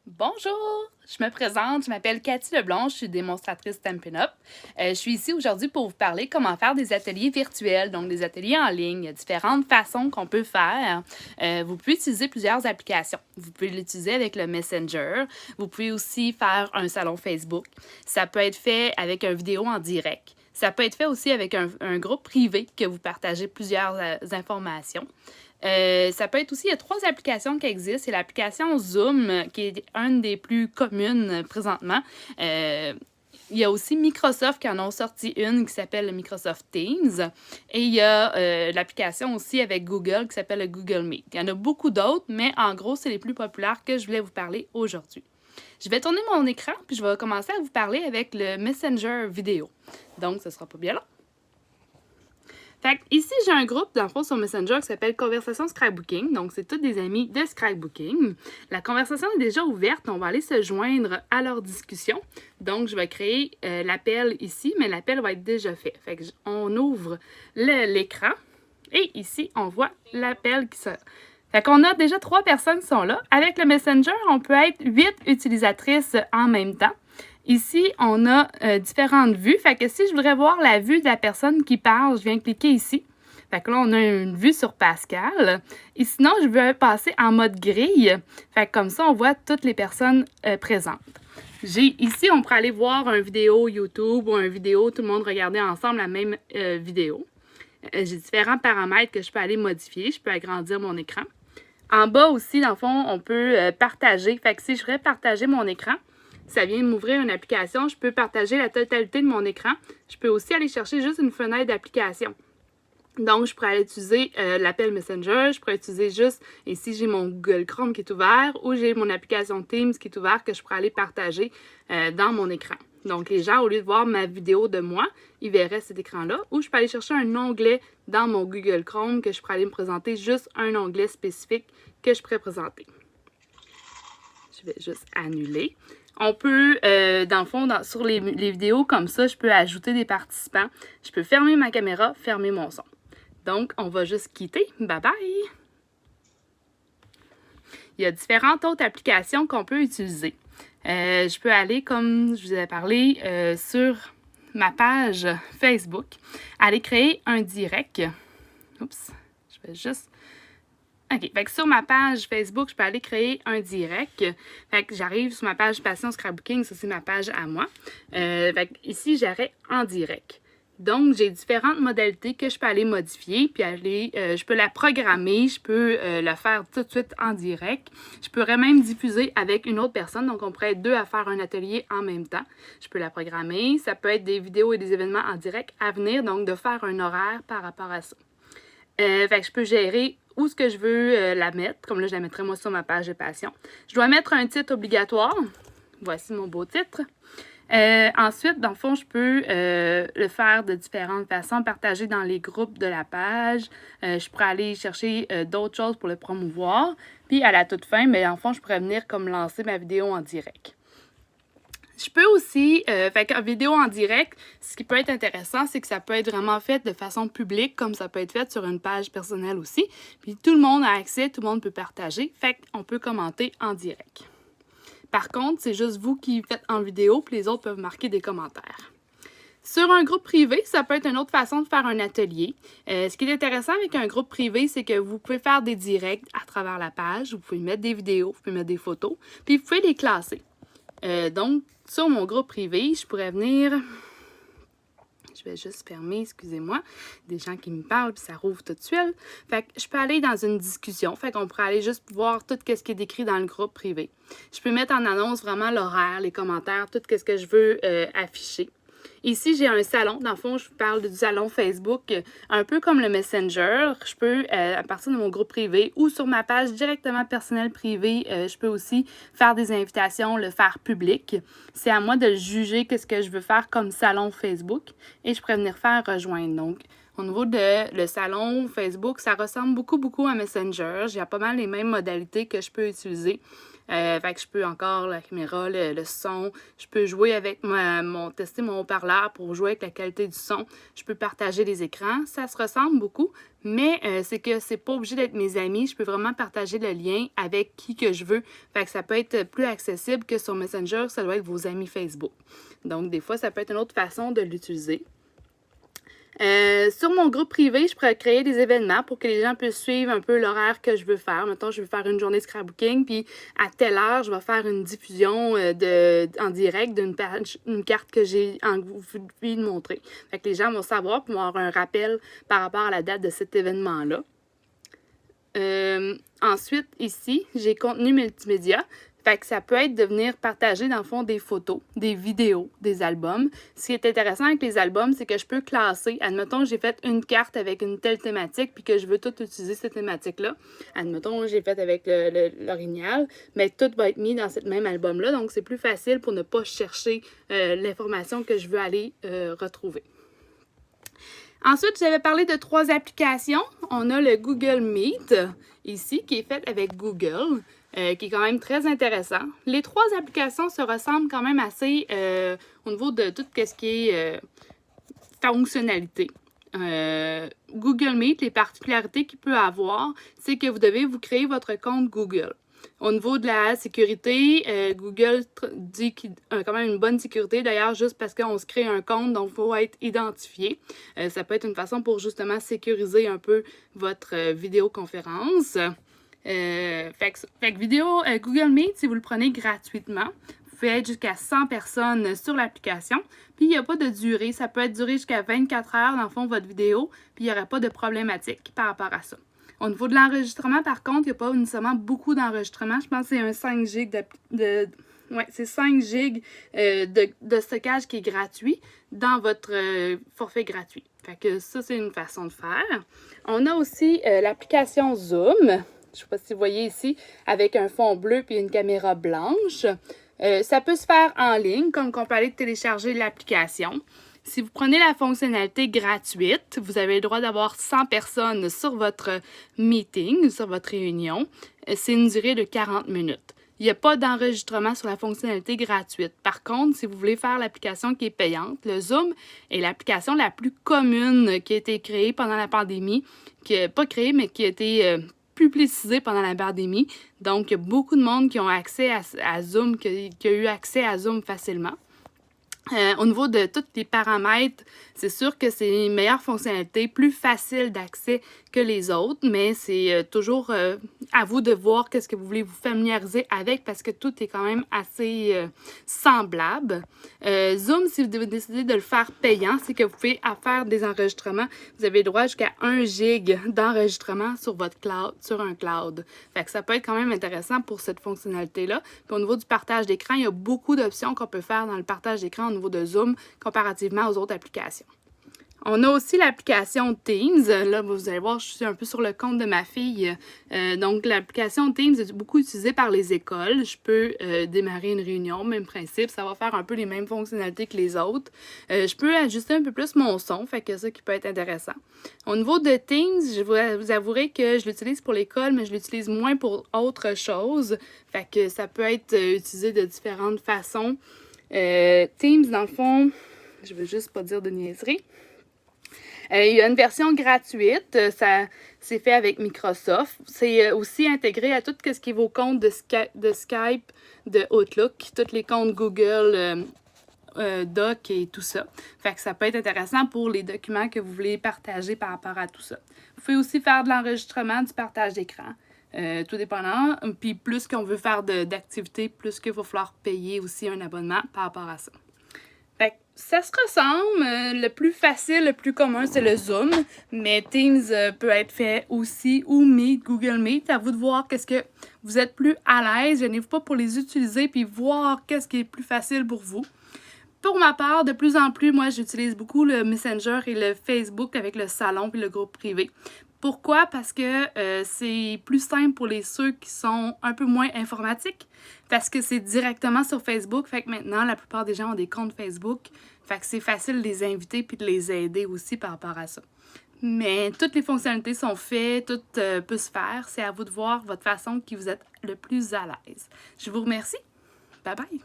Bonjour, je me présente, je m'appelle Cathy Leblanc, je suis démonstratrice Stampin' Up. Je suis ici aujourd'hui pour vous parler comment faire des ateliers virtuels, donc des ateliers en ligne. Il y a différentes façons qu'on peut faire. Vous pouvez utiliser plusieurs applications. Vous pouvez l'utiliser avec le Messenger. Vous pouvez aussi faire un salon Facebook. Ça peut être fait avec une vidéo en direct. Ça peut être fait aussi avec un groupe privé que vous partagez plusieurs informations. Ça peut être aussi, il y a 3 applications qui existent. C'est l'application Zoom, qui est une des plus communes présentement. Il y a aussi Microsoft qui en ont sorti une qui s'appelle le Microsoft Teams. Et il y a l'application aussi avec Google qui s'appelle le Google Meet. Il y en a beaucoup d'autres, mais en gros, c'est les plus populaires que je voulais vous parler aujourd'hui. Je vais tourner mon écran, puis je vais commencer à vous parler avec le Messenger vidéo. Donc, ce ne sera pas bien long. Fait que ici, j'ai un groupe, dans le fond, sur Messenger qui s'appelle Conversation Scrapbooking. Donc, c'est tous des amis de Scrapbooking. La conversation est déjà ouverte. On va aller se joindre à leur discussion. Donc, je vais créer l'appel ici, mais l'appel va être déjà fait. Fait que on ouvre l'écran et ici, on voit l'appel qui sort. Fait qu'on a déjà 3 personnes qui sont là. Avec le Messenger, on peut être 8 utilisatrices en même temps. Ici, on a différentes vues. Fait que si je voudrais voir la vue de la personne qui parle, je viens cliquer ici. Fait que là, on a une vue sur Pascal. Et sinon, je veux passer en mode grille. Fait que comme ça, on voit toutes les personnes présentes. Ici, on pourrait aller voir une vidéo YouTube ou une vidéo, tout le monde regarder ensemble la même vidéo. J'ai différents paramètres que je peux aller modifier. Je peux agrandir mon écran. En bas aussi, dans le fond, on peut partager. Fait que si je voudrais partager mon écran, ça vient m'ouvrir une application. Je peux partager la totalité de mon écran. Je peux aussi aller chercher juste une fenêtre d'application. Donc, je pourrais aller utiliser l'appel Messenger. Je pourrais utiliser juste, ici, j'ai mon Google Chrome qui est ouvert ou j'ai mon application Teams qui est ouverte que je pourrais aller partager dans mon écran. Donc, les gens, au lieu de voir ma vidéo de moi, ils verraient cet écran-là. Ou je peux aller chercher un onglet dans mon Google Chrome que je pourrais aller me présenter juste un onglet spécifique que je pourrais présenter. Je vais juste annuler. On peut, dans le fond, sur les vidéos comme ça, je peux ajouter des participants. Je peux fermer ma caméra, fermer mon son. Donc, on va juste quitter. Bye bye! Il y a différentes autres applications qu'on peut utiliser. Je peux aller, comme je vous ai parlé, sur ma page Facebook, aller créer un direct. Oups, je vais juste... OK, fait que sur ma page Facebook, je peux aller créer un direct. Fait que j'arrive sur ma page Passion Scrapbooking, ça c'est ma page à moi. Fait que ici, j'aurai en direct. Donc, j'ai différentes modalités que je peux aller modifier, puis je peux la programmer, je peux la faire tout de suite en direct. Je pourrais même diffuser avec une autre personne, donc on pourrait être 2 à faire un atelier en même temps. Je peux la programmer, ça peut être des vidéos et des événements en direct à venir, donc de faire un horaire par rapport à ça. Fait que je peux gérer où est-ce que je veux la mettre. Comme là, je la mettrai moi sur ma page de passion. Je dois mettre un titre obligatoire. Voici mon beau titre. Ensuite, dans le fond, je peux le faire de différentes façons, partager dans les groupes de la page. Je pourrais aller chercher d'autres choses pour le promouvoir. Puis à la toute fin, mais en fond, je pourrais venir comme lancer ma vidéo en direct. Je peux aussi, fait qu'en vidéo en direct, ce qui peut être intéressant, c'est que ça peut être vraiment fait de façon publique, comme ça peut être fait sur une page personnelle aussi. Puis tout le monde a accès, tout le monde peut partager, fait qu'on peut commenter en direct. Par contre, c'est juste vous qui faites en vidéo, puis les autres peuvent marquer des commentaires. Sur un groupe privé, ça peut être une autre façon de faire un atelier. Ce qui est intéressant avec un groupe privé, c'est que vous pouvez faire des directs à travers la page, vous pouvez mettre des vidéos, vous pouvez mettre des photos, puis vous pouvez les classer. Donc, sur mon groupe privé, je pourrais venir... Je vais juste fermer, excusez-moi, des gens qui me parlent, puis ça rouvre tout de suite. Fait que je peux aller dans une discussion. Fait qu'on pourrait aller juste voir tout ce qui est décrit dans le groupe privé. Je peux mettre en annonce vraiment l'horaire, les commentaires, tout ce que je veux afficher. Ici, j'ai un salon. Dans le fond, je vous parle du salon Facebook, un peu comme le Messenger. Je peux, à partir de mon groupe privé ou sur ma page directement personnelle privée, je peux aussi faire des invitations, le faire public. C'est à moi de juger qu'est-ce que je veux faire comme salon Facebook et je pourrais venir faire rejoindre. Donc, Au niveau de le salon Facebook, ça ressemble beaucoup à Messenger. J'ai pas mal les mêmes modalités que je peux utiliser. Fait que je peux encore la caméra, le son, je peux jouer avec tester mon haut-parleur pour jouer avec la qualité du son. Je peux partager les écrans. Ça se ressemble beaucoup, mais c'est que c'est pas obligé d'être mes amis. Je peux vraiment partager le lien avec qui que je veux. Fait que ça peut être plus accessible que sur Messenger, ça doit être vos amis Facebook. Donc, des fois, ça peut être une autre façon de l'utiliser. Sur mon groupe privé, je pourrais créer des événements pour que les gens puissent suivre un peu l'horaire que je veux faire. Mettons, je veux faire une journée de scrapbooking, puis à telle heure, je vais faire une diffusion en direct une carte que j'ai envie de montrer. Fait que les gens vont savoir, puis vont avoir un rappel par rapport à la date de cet événement-là. Ensuite, ici, j'ai contenu multimédia. Fait que ça peut être de venir partager, dans le fond, des photos, des vidéos, des albums. Ce qui est intéressant avec les albums, c'est que je peux classer. Admettons, j'ai fait une carte avec une telle thématique, puis que je veux tout utiliser cette thématique-là. Admettons, j'ai fait avec l'orignal, mais tout va être mis dans ce même album-là. Donc, c'est plus facile pour ne pas chercher l'information que je veux aller retrouver. Ensuite, j'avais parlé de 3 applications. On a le Google Meet, ici, qui est fait avec Google. Qui est quand même très intéressant. Les 3 applications se ressemblent quand même assez au niveau de tout ce qui est fonctionnalité. Google Meet, les particularités qu'il peut avoir, c'est que vous devez vous créer votre compte Google. Au niveau de la sécurité, Google dit qu'il a quand même une bonne sécurité, d'ailleurs, juste parce qu'on se crée un compte, donc il faut être identifié. Ça peut être une façon pour justement sécuriser un peu votre vidéoconférence. Fait que Google Meet, si vous le prenez gratuitement, vous pouvez être jusqu'à 100 personnes sur l'application. Puis, il n'y a pas de durée. Ça peut être duré jusqu'à 24 heures, dans le fond, votre vidéo. Puis, il n'y aurait pas de problématique par rapport à ça. Au niveau de l'enregistrement, par contre, il n'y a pas nécessairement beaucoup d'enregistrement. Je pense que c'est un 5 GB c'est 5 GB de stockage qui est gratuit dans votre forfait gratuit. Fait que ça, c'est une façon de faire. On a aussi l'application Zoom. Je ne sais pas si vous voyez ici, avec un fond bleu puis une caméra blanche. Ça peut se faire en ligne, comme on peut aller télécharger l'application. Si vous prenez la fonctionnalité gratuite, vous avez le droit d'avoir 100 personnes sur votre meeting, sur votre réunion. C'est une durée de 40 minutes. Il n'y a pas d'enregistrement sur la fonctionnalité gratuite. Par contre, si vous voulez faire l'application qui est payante, le Zoom est l'application la plus commune qui a été créée pendant la pandémie, pas créée, mais qui a été publicisée pendant la pandémie. Donc, il y a beaucoup de monde qui ont accès à Zoom, qui a eu accès à Zoom facilement. Au niveau de tous les paramètres, c'est sûr que c'est une meilleure fonctionnalité, plus facile d'accès que les autres, mais c'est toujours à vous de voir qu'est-ce que vous voulez vous familiariser avec parce que tout est quand même assez semblable. Zoom, si vous décidez de le faire payant, c'est que vous pouvez faire des enregistrements. Vous avez le droit jusqu'à 1 gig d'enregistrement sur votre cloud, sur un cloud. Fait que ça peut être quand même intéressant pour cette fonctionnalité-là. Puis au niveau du partage d'écran, il y a beaucoup d'options qu'on peut faire dans le partage d'écran au niveau de Zoom comparativement aux autres applications. On a aussi l'application Teams. Là, vous allez voir, je suis un peu sur le compte de ma fille. Donc, l'application Teams est beaucoup utilisée par les écoles. Je peux démarrer une réunion, même principe. Ça va faire un peu les mêmes fonctionnalités que les autres. Je peux ajuster un peu plus mon son, fait que ça qui peut être intéressant. Au niveau de Teams, je vous avouerai que je l'utilise pour l'école, mais je l'utilise moins pour autre chose. Fait que ça peut être utilisé de différentes façons. Teams, dans le fond, je veux juste pas dire de niaiserie. Il y a une version gratuite, ça c'est fait avec Microsoft. C'est aussi intégré à tout ce qui est vos comptes de Skype, de Outlook, tous les comptes Google Doc et tout ça. Fait que ça peut être intéressant pour les documents que vous voulez partager par rapport à tout ça. Vous pouvez aussi faire de l'enregistrement, du partage d'écran. Tout dépendant. Puis plus qu'on veut faire d'activités, plus qu'il va falloir payer aussi un abonnement par rapport à ça. Fait que ça se ressemble. Le plus facile, le plus commun, c'est le Zoom. Mais Teams peut être fait aussi, ou Meet, Google Meet. À vous de voir qu'est-ce que vous êtes plus à l'aise. Gênez-vous pas pour les utiliser puis voir qu'est-ce qui est plus facile pour vous. Pour ma part, de plus en plus, moi, j'utilise beaucoup le Messenger et le Facebook avec le salon puis le groupe privé. Pourquoi? Parce que c'est plus simple pour ceux qui sont un peu moins informatiques. Parce que c'est directement sur Facebook. Fait que maintenant, la plupart des gens ont des comptes Facebook. Fait que c'est facile de les inviter puis de les aider aussi par rapport à ça. Mais toutes les fonctionnalités sont faites, tout peut se faire. C'est à vous de voir votre façon qui vous êtes le plus à l'aise. Je vous remercie. Bye bye!